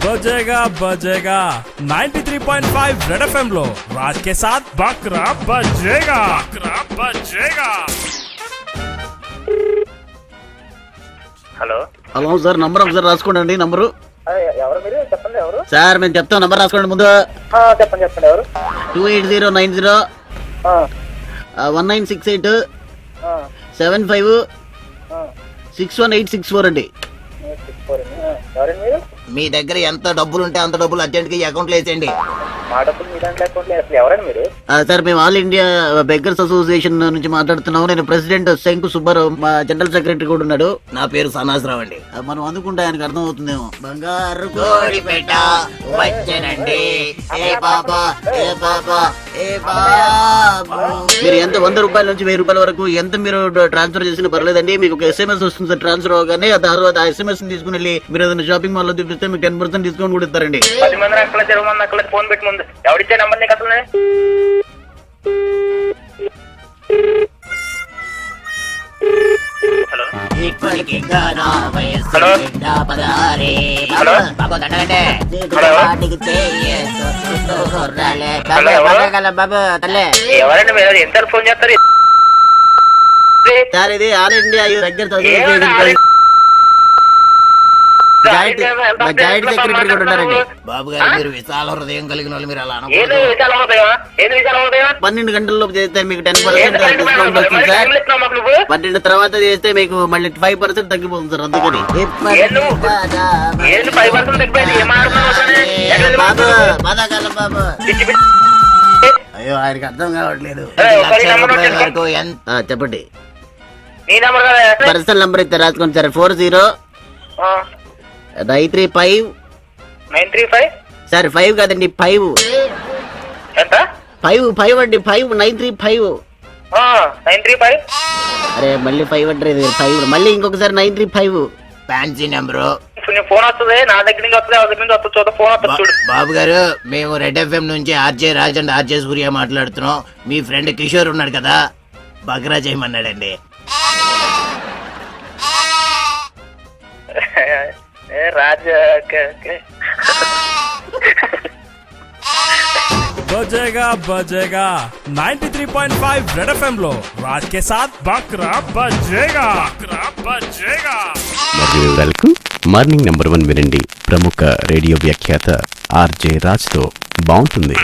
बजेगा बजेगा 93.5 red FM लो राज के साथ बकरा बजेगा హలో హలో సార్, నంబర్ ఒకసారి రాసుకోండి. నంబరు ఎవరు మీరు చెప్పండి. ఎవరు సార్? మేము చెప్తాం, నంబర్ రాసుకోండి ముందు. చెప్పండి చెప్పండి. ఎవరు? 28090 1968 75 61864 అండి. ఎవరండి మీరు? మీ దగ్గర ఎంత డబ్బులు ఉంటే అంత డబ్బులు అర్జెంట్ గా ఈ అకౌంట్ లో వేసేయండి. మా డబ్బులు మీ దాంట్లో అకౌంట్ లేదు. అసలు ఎవరండి మీరు? సార్, మేము ఆల్ ఇండియా బెగ్గర్స్ అసోసియేషన్ నుంచి మాట్లాడుతున్నాము. నేను ప్రెసిడెంట్ శంకు సుబ్బారావు, మా జనరల్ సెక్రటరీ కూడా ఉన్నాడు. నా పేరు సనాసరావు అండి. మనం అందుకుంటే ఆయనకు అర్థం అవుతుందేమో. బంగారు కోడి పెట్ట వచ్చేనండి, ఏ బాబా ఏ బాబా ఏ బాబా. మీరు ఎంత 100 రూపాయల నుంచి 1000 రూపాయల వరకు ఎంత మీరు ట్రాన్స్ఫర్ చేసినా పర్లేదండి. మీకు ఒక SMS వస్తుంది సార్ ట్రాన్స్ఫర్ అవగానే. ఆ తర్వాత ఆ SMS ని తీసుకుని వెళ్ళి మీరు ఏదైనా షాపింగ్ మాల్ లో చూపిస్తే మీకు 10% డిస్కౌంట్ కూడా ఇస్తారండి. 10 మంది అక్కడ 20 మంది అక్కడ ఫోన్ పెట్టి ముందు ఎవరిచ్చే నంబర్ నీకు అసలు? బాబు తల్లే, ఎవరండి మీరు? ఎంత ఫోన్ చేస్తారు సార్? ఇది all India beggars joint secretary కూడా ఉన్నారండి. బాబు గారు, మీరు విశాల హృదయం కలిగిన వాళ్ళు. మీరు అలా 12 గంటల్లో చేస్తే మీకు 10% డిస్కౌంట్ వస్తుంది సార్. 12 తర్వాత చేస్తే మీకు మళ్ళీ 5% తగ్గిపోతుంది సార్. అందుకని బాబు బాధాకాలం బాబు. అయ్యో, ఆయనకి అర్థం కావట్లేదు. చెప్పండి. పర్సనల్ నంబర్ ఇస్తే రాసుకోండి సార్. 40935935 సార్. 5 కాదండి, 5 5 అండి. 5935. అరే, మళ్ళీ 5 అంటే 5 మళ్ళీ ఇంకొకసారి 935 ఫ్యాన్సీ నెంబరు. ఫోన్ వస్తుంది నా దగ్గర నుంచి వస్తుంది, ఎవరి దగ్గర నుంచి వస్తుంది చూద్దాం. ఫోన్ వస్తుంది చూడు. బాబు గారు, మేము రెడ్ ఎఫ్ఎం నుంచి ఆర్జే రాజ్ అండ్ ఆర్జే సూర్య మాట్లాడుతున్నాం. మీ ఫ్రెండ్ కిషోర్ ఉన్నాడు కదా, బగ్రా చేయమన్నాడండి. రాజ్ बजेगा बजेगा 93.5 रेड एफएम लो राज के साथ बकरा बजेगा మరియు వివరాలకు మార్నింగ్ నంబర్ 1 వినండి. ప్రముఖ రేడియో వ్యాఖ్యాత ఆర్జే రాజ్ తో బాగుంటుంది.